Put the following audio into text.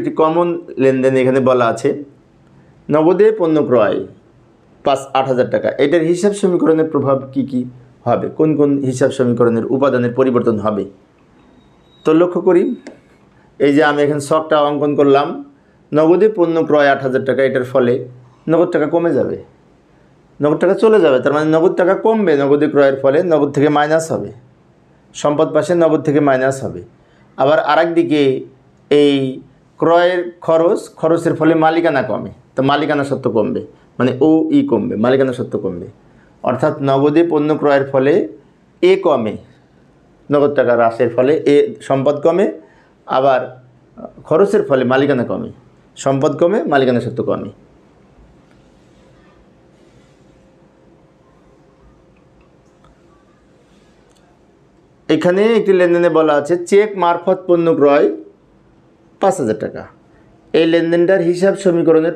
একটি কমন লেনদেন এখানে বলা আছে, নগদে পণ্য ক্রয় 8,000 টাকা। এটার হিসাব সমীকরণের প্রভাব কি কি হবে, কোন কোন হিসাব সমীকরণের উপাদানের পরিবর্তন হবে? তো লক্ষ্য করি, এই যে আমি এখানে ছকটা অঙ্কন করলাম, নগদে পণ্য ক্রয় 8,000 টাকা, এটার ফলে নগদ টাকা কমে যাবে, নগদ টাকা চলে যাবে, তার মানে নগদ টাকা কমবে, নগদে ক্রয়ের ফলে নগদ থেকে মাইনাস হবে, সম্পদ পাশে নগদ থেকে মাইনাস হবে। আবার আরেক দিকে এই ক্রয়ের খরচের ফলে মালিকানা কমে, তো মালিকানা সত্ত্ব কমবে, মানে কমবে, মালিকানা সত্ত্ব কমবে। অর্থাৎ নগদে পণ্য ক্রয়ের ফলে কমে, নগদ টাকা হ্রাসের ফলে সম্পদ কমে, আবার খরচের ফলে মালিকানা কমে, সম্পদ কমে, মালিকানা সত্ত্ব কমে। এখানে একটি লেনদেনে বলা আছে চেক মারফত পণ্য ক্রয় 5,000 টাকা। এই লেনদেনটার হিসাব সমীকরণের